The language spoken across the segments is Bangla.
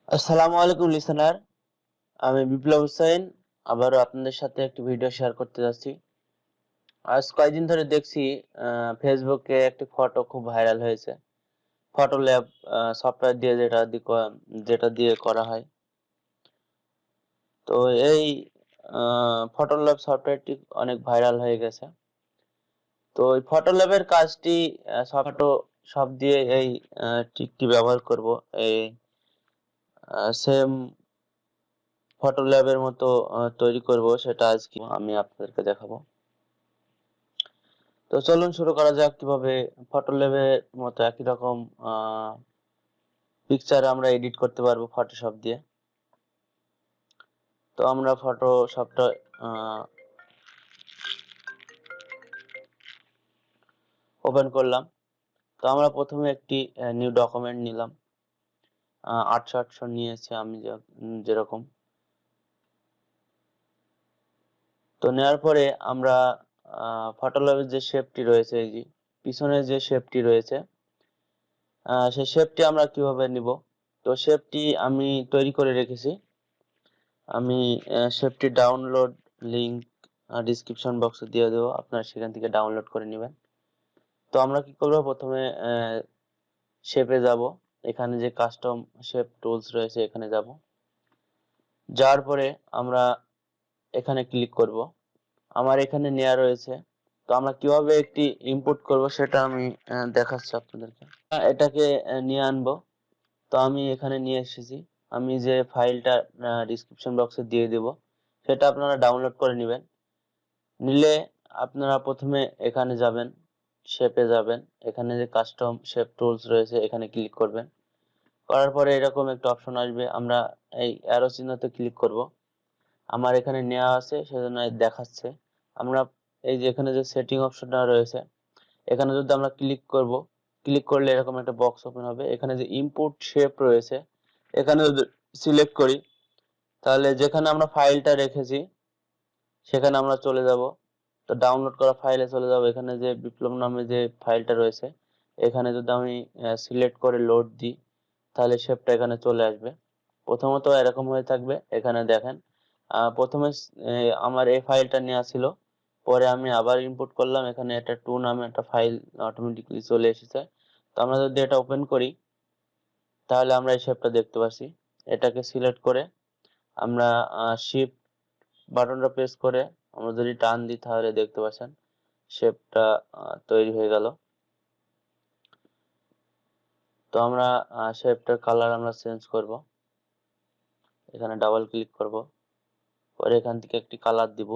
আসসালামু আলাইকুম লিসেনার। আমি বিপ্লব হোসেন আবারও আপনাদের সাথে একটি ভিডিও শেয়ার করতে যাচ্ছি। আজ কয়েকদিন ধরে দেখছি ফেসবুকে একটি ফটো খুব ভাইরাল হয়েছে। ফটো ল্যাব সফটওয়্যার দিয়ে যেটা দিয়ে করা হয়। তো এই ফটো ল্যাব সফটওয়্যারটি অনেক ভাইরাল হয়ে গেছে। তো এই ফটো ল্যাবের কাজটি ফটো সব দিয়ে এই ট্রিকটি ব্যবহার করব। এই সেম ফটো ল্যাবের মতো তৈরি করব, সেটা আজকে আমি আপনাদেরকে দেখাবো। তো চলুন শুরু করা যাক কিভাবে ফটো ল্যাবের মতো একই রকম পিকচার আমরা এডিট করতে পারবো ফটোশপ দিয়ে। তো আমরা ফটোশপটা ওপেন করলাম। তো আমরা প্রথমে একটি নিউ ডকুমেন্ট নিলাম। 800 নিয়েছি আমি যেরকম। তো নেওয়ার পরে আমরা ফটো ল্যাবের যে শেপটি রয়েছে, এই যে পিছনে যে শেপটি রয়েছে, সেই শেপটি আমরা কিভাবে নিব। তো শেপটি আমি তৈরি করে রেখেছি। আমি শেপটি ডাউনলোড লিংক ডিসক্রিপশন বক্সে দিয়ে দেবো, আপনারা সেখান থেকে ডাউনলোড করে নেবেন। তো আমরা কি করব, প্রথমে শেপে যাব। এখানে যে কাস্টম শেপ টুলস রয়েছে এখানে যাব। যাওয়ার পরে আমরা এখানে ক্লিক করব। আমার এখানে নেওয়া রয়েছে। তো আমরা কিভাবে একটি ইনপুট করব সেটা আমি দেখাচ্ছি আপনাদেরকে। এটাকে নিয়ে আনবো। তো আমি এখানে নিয়ে এসেছি। আমি যে ফাইলটা ডিসক্রিপশন বক্সে দিয়ে দেব, সেটা আপনারা ডাউনলোড করে নেবেন। নিলে আপনারা প্রথমে এখানে যাবেন, শেপে যাবেন। এখানে যে কাস্টম শেপ টুলস রয়েছে এখানে ক্লিক করবেন। করার পরে এরকম একটা অপশন আসবে, আমরা এই অ্যারো চিহ্নতে ক্লিক করব। আমার এখানে নেওয়া আছে সেজন্য দেখাচ্ছে। আমরা এই যে এখানে যে সেটিং অপশনটা রয়েছে এখানে যদি আমরা ক্লিক করব, ক্লিক করলে এরকম একটা বক্স ওপেন হবে। এখানে যে ইনপুট শেপ রয়েছে এখানে যদি সিলেক্ট করি, তাহলে যেখানে আমরা ফাইলটা রেখেছি সেখানে আমরা চলে যাব। তো ডাউনলোড করা ফাইলে চলে যাব। এখানে যে বিপ্লব নামে যে ফাইলটা রয়েছে এখানে যদি আমি সিলেক্ট করে লোড দিই, তাহলে শেপটা এখানে চলে আসবে। প্রথমত এরকম হয়ে থাকবে। এখানে দেখেন প্রথমে আমার এই ফাইলটা নেওয়া ছিল, পরে আমি আবার ইনপুট করলাম, এখানে একটা 2 নামে একটা ফাইল অটোমেটিকলি চলে এসেছে। তো আমরা যদি এটা ওপেন করি তাহলে আমরা এই শেপটা দেখতে পাচ্ছি। এটাকে সিলেক্ট করে আমরা শিফট বাটনটা প্রেস করে আমরা যদি টান দিই তাহলে দেখতে পাচ্ছেন শেপটা তৈরি হয়ে গেল। তো আমরা শেপটার কালার আমরা চেঞ্জ করব। এখানে ডাবল ক্লিক করব, পরে এখান থেকে একটি কালার দিব।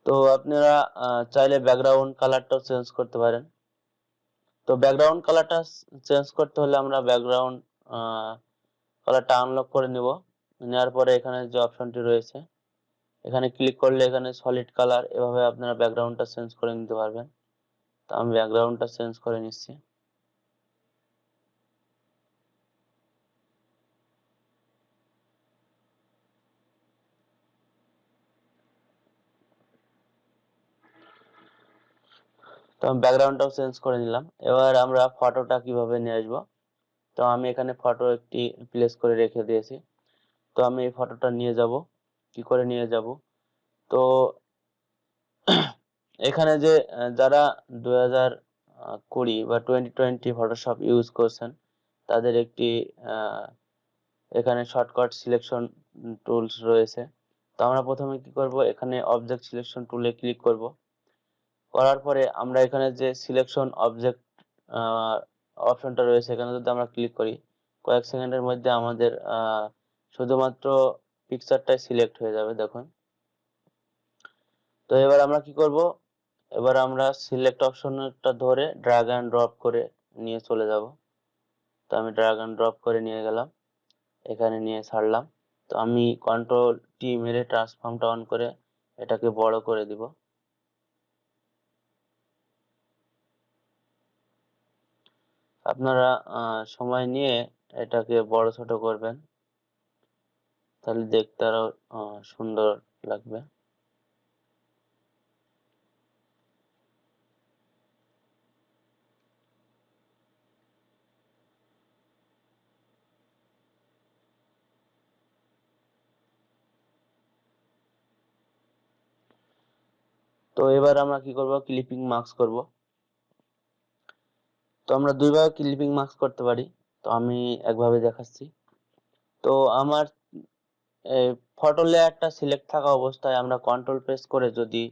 তো আপনারা চাইলে ব্যাকগ্রাউন্ড কালারটাও চেঞ্জ করতে পারেন। তো ব্যাকগ্রাউন্ড কালারটা চেঞ্জ করতে হলে আমরা ব্যাকগ্রাউন্ড কালারটা আনলক করে নিব। নেওয়ার পরে এখানে যে অপশনটি রয়েছে এখানে ক্লিক করলে এখানে সলিড কালার, এভাবে আপনারা ব্যাকগ্রাউন্ডটা চেঞ্জ করে নিতে পারবেন। তো আমি ব্যাকগ্রাউন্ডটা চেঞ্জ করে নিচ্ছি। তো আমি ব্যাকগ্রাউন্ডটাও চেঞ্জ করে নিলাম। এবার আমরা ফটোটা কিভাবে নিয়ে আসবো। তো আমি এখানে ফটো একটি প্লেস করে রেখে দিয়েছি। তো আমি এই ফটোটা নিয়ে যাব। কি করে নিয়ে যাব, তো এখানে যে যারা 2020 বা 2020 ফটোশপ ইউজ করছেন তাদের একটি এখানে শর্টকাট সিলেকশন টুলস রয়েছে। তো আমরা প্রথমে কি করব, এখানে অবজেক্ট সিলেকশন টুলে ক্লিক করব। করার পরে আমরা এখানে যে সিলেকশন অবজেক্ট অপশনটা রয়েছে এখানে যদি আমরা ক্লিক করি, কয়েক সেকেন্ডের মধ্যে আমাদের শুধুমাত্র পিকচারটাই সিলেক্ট হয়ে যাবে। দেখুন। তো এবার আমরা কি করব, এবার আমরা সিলেক্ট অপশনটা ধরে ড্র্যাগ অ্যান্ড ড্রপ করে নিয়ে চলে যাব। তো আমি ড্র্যাগ অ্যান্ড ড্রপ করে নিয়ে গেলাম, এখানে নিয়ে ছাড়লাম। তো আমি কন্ট্রোল টি মেরে ট্রান্সফর্মটা অন করে এটাকে বড় করে দিব। আপনারা সময় নিয়ে এটাকে বড় ছোট করবেন, তাহলে দেখতে আরো সুন্দর লাগবে। তো এবার আমরা কি করব, ক্লিপিং মাস্ক করব। তো আমরা দুইভাবে ক্লিপিং মাস্ক করতে পারি। তো আমি একভাবে দেখাচ্ছি। তো আমার এই ফটো লেয়ারটা সিলেক্ট থাকা অবস্থায় আমরা কন্ট্রোল প্রেস করে যদি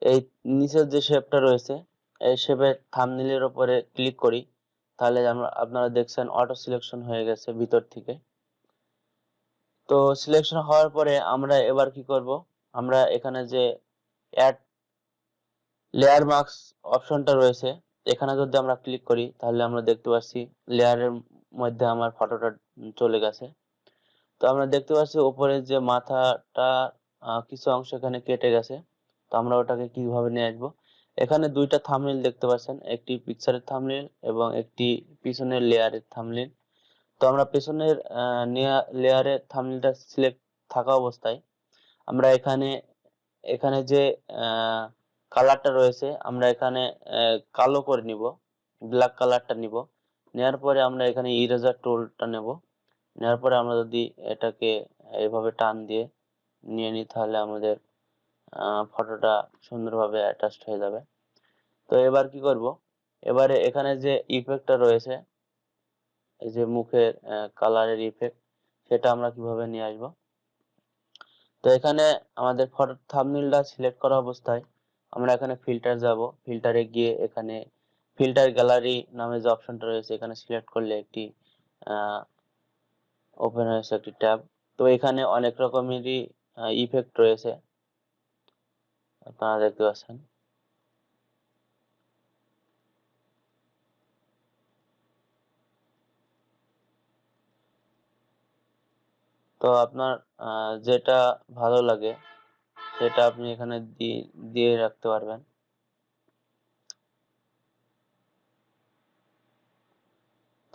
এই নিচের যে শেপটা রয়েছে এই শেপের থাম্বনেইলের উপরে ক্লিক করি, তাহলে আপনারা দেখছেন অটো সিলেকশন হয়ে গেছে ভিতর থেকে। তো সিলেকশন হওয়ার পরে আমরা এবার কি করব, আমরা এখানে যে অ্যাড লেয়ার মাস্ক অপশনটা রয়েছে, এখানে যদি আমরা ক্লিক করি তাহলে আমরা দেখতে পাচ্ছি লেয়ারের মধ্যে আমার ফটোটা চলে গেছে। তো আমরা দেখতে পাচ্ছি উপরে যে মাথাটা কিছু অংশ এখানে কেটে গেছে। তো আমরা ওটাকে কিভাবে নিয়ে আসবো, এখানে দুইটা থাম্বনেইল দেখতে পাচ্ছেন, একটি পিকচারের থাম্বনেইল এবং একটি পিছনের লেয়ারের থাম্বনেইল। তো আমরা পেছনের লেয়ারের থাম্বনেইলটা সিলেক্ট থাকা অবস্থায় আমরা এখানে এখানে যে কালারটা রয়েছে আমরা এখানে কালো করে নিব, ব্ল্যাক কালারটা নিব। নেওয়ার পরে আমরা এখানে ইরেজার টুলটা নেব। নেওয়ার পরে আমরা যদি এটাকে এইভাবে টান দিয়ে নিয়ে নিই তাহলে আমাদের ফটোটা সুন্দরভাবে অ্যাটাচড হয়ে যাবে। তো এবার কি করব, এবারে এখানে যে ইফেক্টটা রয়েছে, এই যে মুখের কালারের ইফেক্ট, সেটা আমরা কিভাবে নিয়ে আসব। তো এখানে আমাদের ফটো থাম্বনেইলটা সিলেক্ট করা অবস্থায় আমরা এখানে ফিল্টার যাব। ফিল্টারে গিয়ে এখানে ফিল্টার গ্যালারি নামে যে অপশনটা রয়েছে এখানে সিলেক্ট করলে একটি ওপেন হয়েছে একটি ট্যাব। তো এখানে অনেক রকমেরই ইফেক্ট রয়েছে, আপনারা দেখতে পাচ্ছেন। তো আপনার যেটা ভালো লাগে সেটা আপনি এখানে দিয়ে রাখতে পারবেন।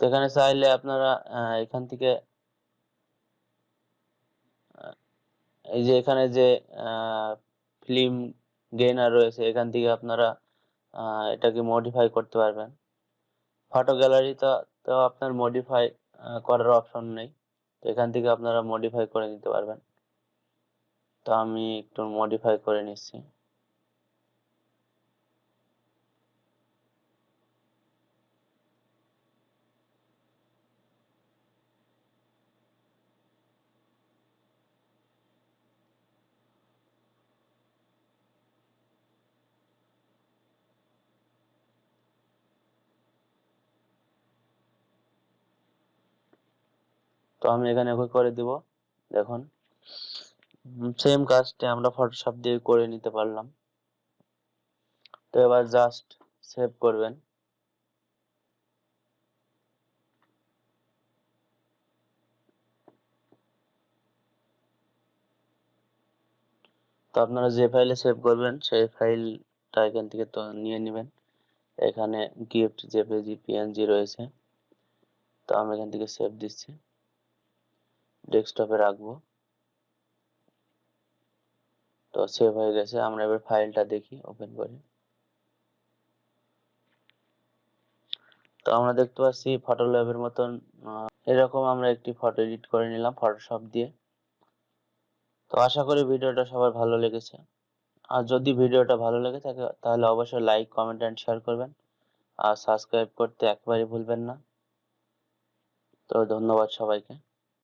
তো এখানে চাইলে আপনারা এখান থেকে এই যে এখানে যে ফিল্ম গেইনার রয়েছে এখান থেকে আপনারা এটাকে মডিফাই করতে পারবেন। ফটো গ্যালারিতে তো আপনার মডিফাই করার অপশন নেই, তো এখান থেকে আপনারা মডিফাই করে নিতে পারবেন। তো আমি একটু মডিফাই করে নিচ্ছি। তো আমি এখানে ওকে করে দিব। দেখুন সেম কাজটা আমরা ফটোশপ দিয়ে করে নিতে পারলাম। তো এবার জাস্ট সেভ করবেন। তো আপনারা যে ফাইলে সেভ করবেন সেই ফাইলটা এখান থেকে তো নিয়ে নেবেন। এখানে গিফট জেপিজি পিএনজি রয়েছে, তো আমি এখান থেকে সেভ দিচ্ছি, ডেস্কটপে রাখবো। তো সেভ হয়ে গেছে। আমরা এবার ফাইলটা দেখি, ওপেন করি। তো আমরা দেখতে পাচ্ছি ফটো ল্যাবের মতন এরকম আমরা একটি ফটো এডিট করে নিলাম ফটোশপ দিয়ে। তো আশা করি ভিডিওটা সবার ভালো লেগেছে। আর যদি ভিডিওটা ভালো লেগে থাকে তাহলে অবশ্যই লাইক, কমেন্ট এন্ড শেয়ার করবেন। আর সাবস্ক্রাইব করতে একেবারেই ভুলবেন না। তো ধন্যবাদ সবাইকে।